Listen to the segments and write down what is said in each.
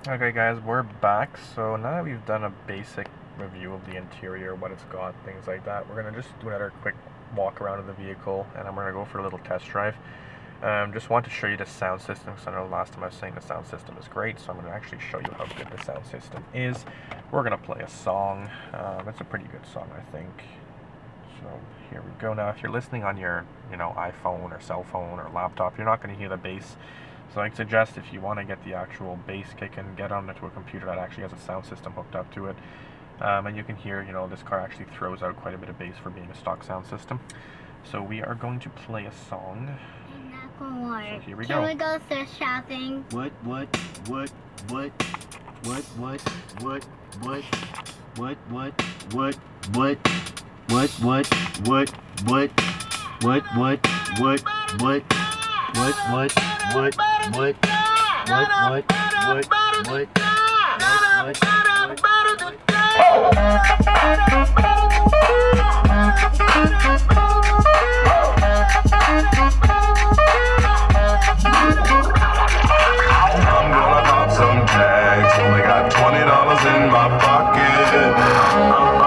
Okay guys, we're back. So now that we've done a basic review of the interior, what it's got, things like that, we're going to just do another quick walk around of the vehicle, and I'm going to go for a little test drive. Just want to show you the sound system, because I know last time I was saying the sound system is great, so I'm going to actually show you how good the sound system is. We're going to play a song. It's a pretty good song, I think. So here we go. Now if you're listening on your iPhone or cell phone or laptop, you're not going to hear the bass. So I'd suggest if you want to get the actual bass kick and get onto a computer that actually has a sound system hooked up to it. And you can hear, this car actually throws out quite a bit of bass for being a stock sound system. So we are going to play a song. So here we go. Can we go thrift shopping? What? Some tags, only got $20 in my pocket.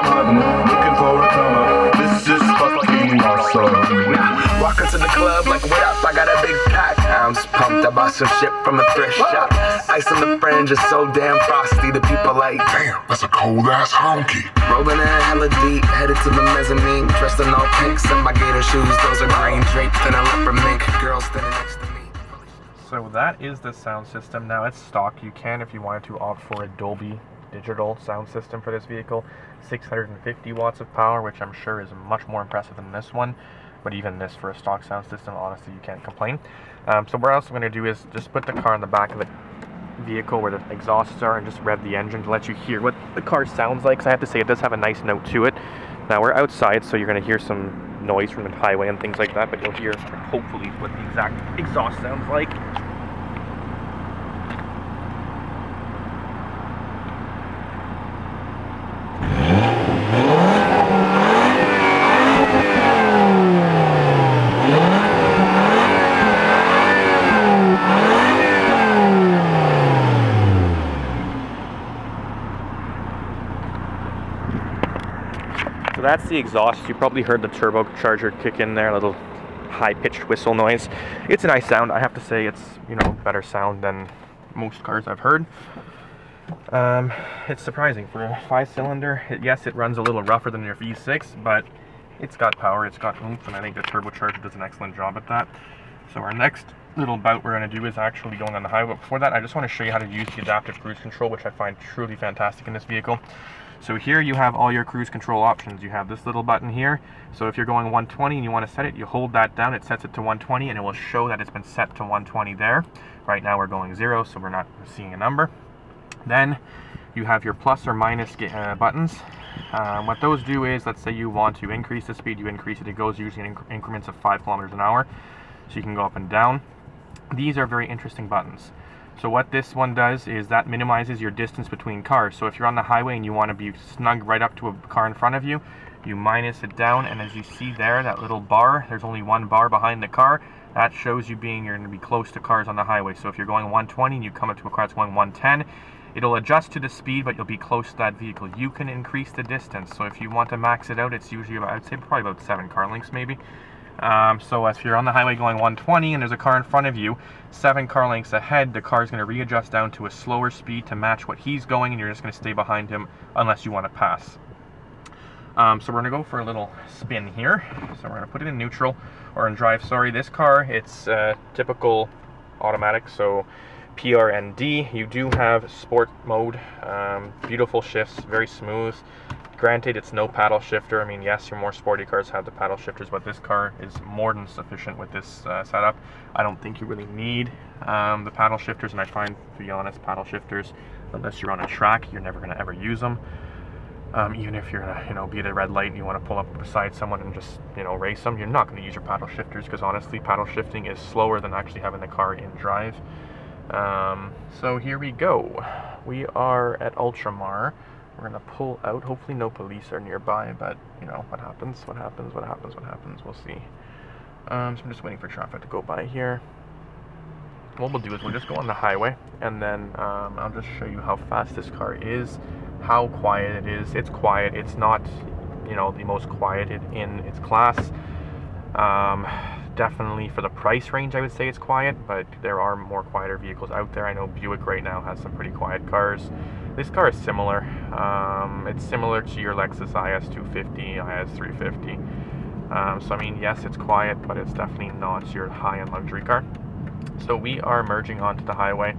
I'm looking for a come up. This is fucking awesome. Now, walking to the club like, what up? I got a big pack. I'm just pumped. I bought some shit from a thrift shop. Ice on the fringe is so damn frosty. The people like, Damn, that's a cold ass honky. rolling in hella deep, headed to the mezzanine. Dressed in all pink, and my gator shoes. Those are green draped in a leopard mink. Girl standing next to me. So that is the sound system. Now it's stock. You can, if you wanted to, opt for a Dolby Digital sound system for this vehicle. 650 watts of power, which I'm sure is much more impressive than this one. But even this for a stock sound system, honestly, you can't complain. So what else I'm going to do is just put the car in the back of the vehicle where the exhausts are and just rev the engine to let you hear what the car sounds like. So I have to say it does have a nice note to it. Now we're outside, so you're going to hear some noise from the highway and things like that, but you'll hear hopefully what the exact exhaust sounds like. So that's the exhaust. You probably heard the turbocharger kick in there, a little high-pitched whistle noise. It's a nice sound. I have to say it's, better sound than most cars I've heard. It's surprising for a 5-cylinder. Yes, it runs a little rougher than your V6, but it's got power, it's got oomph, and I think the turbocharger does an excellent job at that. So our next little bout we're going to do is actually going on the highway. But before that, I just want to show you how to use the adaptive cruise control, which I find truly fantastic in this vehicle. So here you have all your cruise control options. You have this little button here. So if you're going 120 and you want to set it, you hold that down, it sets it to 120, and it will show that it's been set to 120 there. Right now we're going 0, so we're not seeing a number. Then you have your plus or minus buttons. What those do is, let's say you want to increase the speed, you increase it. It goes usually in increments of 5 kilometers an hour, so you can go up and down. These are very interesting buttons. So what this one does is that minimizes your distance between cars. So if you're on the highway and you want to be snug right up to a car in front of you, you minus it down, and as you see there, that little bar, there's only one bar behind the car. That shows you you're going to be close to cars on the highway. So if you're going 120 and you come up to a car that's going 110, it'll adjust to the speed, but you'll be close to that vehicle. You can increase the distance. So if you want to max it out, it's usually about, I'd say probably about 7 car lengths maybe. So if you're on the highway going 120 and there's a car in front of you, 7 car lengths ahead, the car is going to readjust down to a slower speed to match what he's going, and you're just going to stay behind him unless you want to pass. So we're going to go for a little spin here. So we're going to put it in neutral, or in drive, sorry. This car, it's typical automatic, so PRND. You do have sport mode, beautiful shifts, very smooth. Granted, it's no paddle shifter. I mean, yes, your more sporty cars have the paddle shifters, but this car is more than sufficient with this setup. I don't think you really need the paddle shifters, and I find, to be honest, paddle shifters, unless you're on a track, you're never going to ever use them. Even if you're gonna, be at a red light and you want to pull up beside someone and just, race them, you're not going to use your paddle shifters, because honestly, paddle shifting is slower than actually having the car in drive. So here we go. We are at Ultramar. We're gonna pull out. Hopefully no police are nearby, but what happens, we'll see. So I'm just waiting for traffic to go by here. what we'll do is we'll just go on the highway, and then I'll just show you how fast this car is, how quiet it is. It's quiet. It's not, you know, the most quiet in its class. Definitely for the price range, I would say it's quiet, but there are more quieter vehicles out there. I know Buick right now has some pretty quiet cars. This car is similar. It's similar to your Lexus IS250, IS350. So I mean, yes, it's quiet, but it's definitely not your high-end luxury car. So we are merging onto the highway.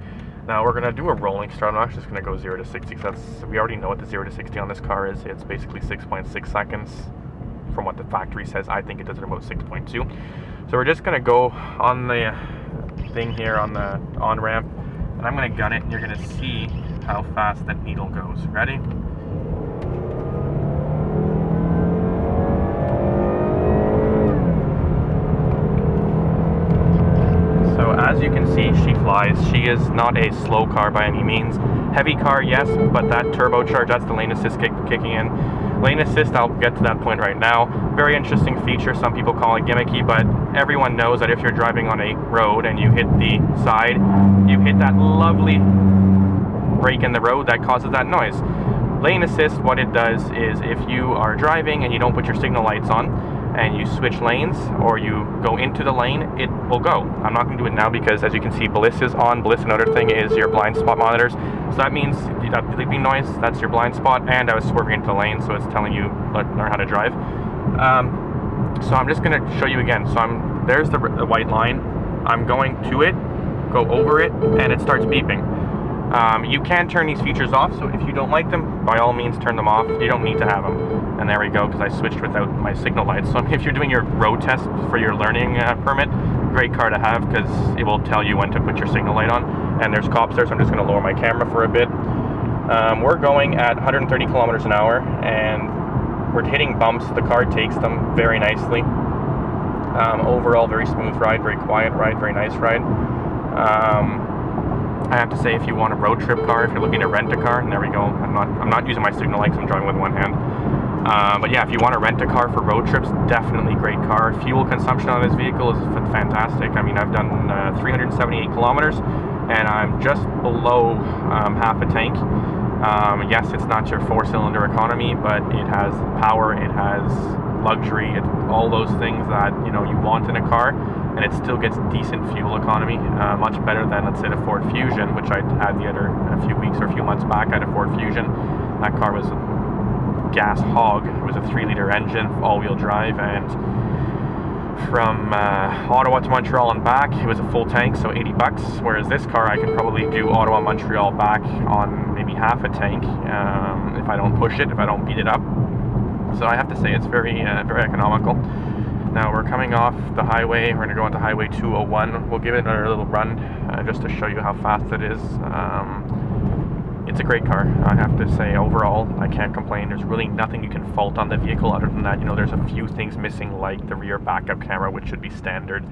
Now we're gonna do a rolling start. I'm actually just gonna go 0 to 60. So we already know what the 0 to 60 on this car is. It's basically 6.6 seconds. From what the factory says, I think it does it about 6.2. So we're just gonna go on the thing here on the on-ramp, and I'm gonna gun it, and you're gonna see how fast that needle goes. Ready? So as you can see, she flies. She is not a slow car by any means. Heavy car, yes, but that turbocharge, that's the lane assist kicking in. Lane assist, I'll get to that point right now. Very interesting feature. Some people call it gimmicky, but everyone knows that if you're driving on a road and you hit the side, you hit that lovely break in the road that causes that noise. Lane assist, what it does is if you are driving and you don't put your signal lights on and you switch lanes or you go into the lane, it will go. I'm not going to do it now because, as you can see, Bliss is on. Bliss, another thing, is your blind spot monitors. So that means that bleeping noise, that's your blind spot, and I was swerving into the lane, so it's telling you learn how to drive. So I'm just going to show you again. So there's the white line. I'm going to it, go over it, and it starts beeping. You can turn these features off, so if you don't like them, by all means turn them off. You don't need to have them. And there we go, because I switched without my signal lights. So if you're doing your road test for your learning permit, great car to have, because it will tell you when to put your signal light on. And there's cops there, so I'm just going to lower my camera for a bit. We're going at 130 kilometers an hour, and we're hitting bumps. The car takes them very nicely. Overall, very smooth ride, very quiet ride, very nice ride. I have to say, if you want a road trip car, if you're looking to rent a car, and there we go, I'm not using my signal light because I'm driving with one hand. But yeah, if you want to rent a car for road trips, definitely great car. Fuel consumption on this vehicle is fantastic. I mean, I've done 378 kilometers, and I'm just below half a tank. Yes, it's not your 4-cylinder economy, but it has power, it has luxury, all those things that you want in a car, and it still gets decent fuel economy, much better than, let's say, the Ford Fusion, which I had a few weeks or a few months back. I had a Ford Fusion. That car was a gas hog. It was a 3-liter engine, all-wheel drive, and from Ottawa to Montreal and back, it was a full tank, so $80. Whereas this car, I could probably do Ottawa, Montreal back on maybe half a tank if I don't push it, if I don't beat it up. So I have to say it's very economical. Now we're coming off the highway. We're going to go onto Highway 201. We'll give it another little run just to show you how fast it is. It's a great car. I have to say, overall, I can't complain. There's really nothing you can fault on the vehicle other than that, there's a few things missing, like the rear backup camera, which should be standard.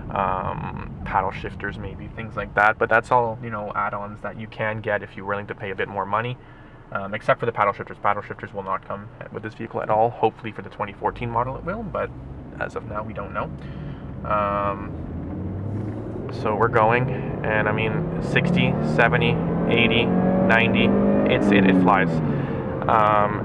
Paddle shifters, maybe, things like that. But that's all, add-ons that you can get if you're willing to pay a bit more money. Except for the paddle shifters. Paddle shifters will not come with this vehicle at all. Hopefully for the 2014 model it will, but as of now we don't know. So we're going, and I mean 60, 70, 80, 90, it flies.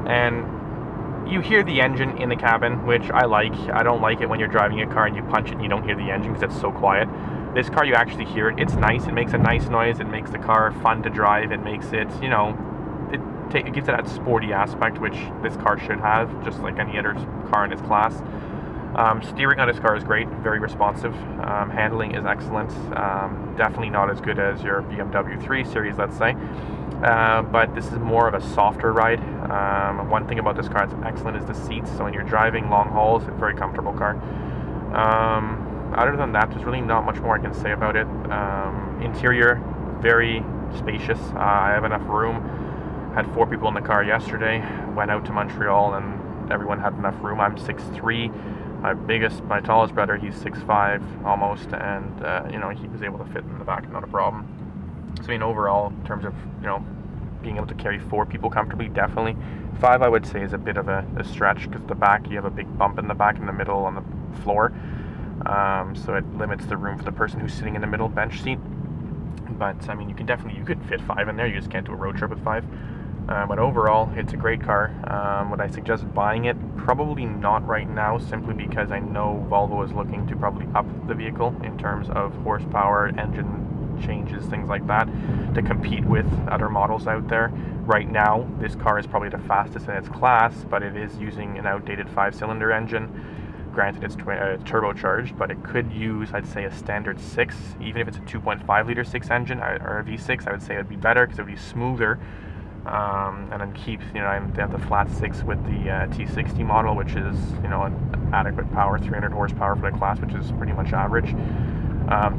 And you hear the engine in the cabin, which I like. I don't like it when you're driving a car and you punch it and you don't hear the engine because it's so quiet. This car, you actually hear it. It's nice. It makes a nice noise. It makes the car fun to drive. It makes it, it gives it that sporty aspect, which this car should have, just like any other car in its class. Steering on this car is great, very responsive. Handling is excellent. Definitely not as good as your BMW 3 Series, let's say. But this is more of a softer ride. One thing about this car that's excellent is the seats. So when you're driving long hauls, it's a very comfortable car. Other than that, there's really not much more I can say about it. Interior, very spacious. I have enough room. Had 4 people in the car yesterday. Went out to Montreal and everyone had enough room. I'm 6'3". My tallest brother, he's 6'5" almost, and he was able to fit in the back, not a problem. So overall, in terms of being able to carry 4 people comfortably, definitely. 5, I would say, is a bit of a stretch, because the back, you have a big bump in the back, in the middle, on the floor. So it limits the room for the person who's sitting in the middle bench seat. But I mean, you could fit 5 in there. You just can't do a road trip with 5. But overall, it's a great car. Would I suggest buying it? Probably not right now, simply because I know Volvo is looking to probably up the vehicle in terms of horsepower, engine changes, things like that, to compete with other models out there. Right now, this car is probably the fastest in its class, but it is using an outdated 5-cylinder engine. Granted, it's turbocharged, but it could use, I'd say, a standard 6. Even if it's a 2.5 liter 6 engine or a V6, I would say it would be better because it would be smoother. And then keep, they have the flat 6 with the T60 model, which is, an adequate power, 300 horsepower for the class, which is pretty much average.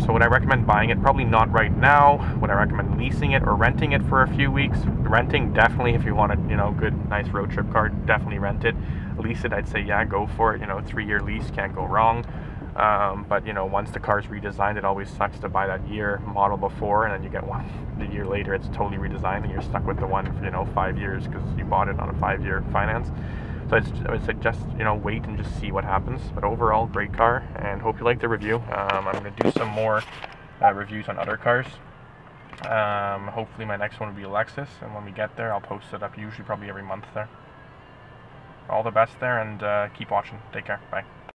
So would I recommend buying it? Probably not right now. Would I recommend leasing it or renting it for a few weeks? Renting, definitely. If you want a, good, nice road trip car, definitely rent it. Lease it, I'd say, yeah, go for it. 3-year lease, can't go wrong. But once the car's redesigned, it always sucks to buy that year model before, and then you get one the year later, it's totally redesigned, and you're stuck with the one for 5 years because you bought it on a 5-year finance. So I would suggest wait and just see what happens. But overall, great car, and hope you like the review. I'm going to do some more reviews on other cars. Hopefully my next one will be a Lexus, and when we get there, I'll post it up usually probably every month there. All the best there, and keep watching. Take care. Bye.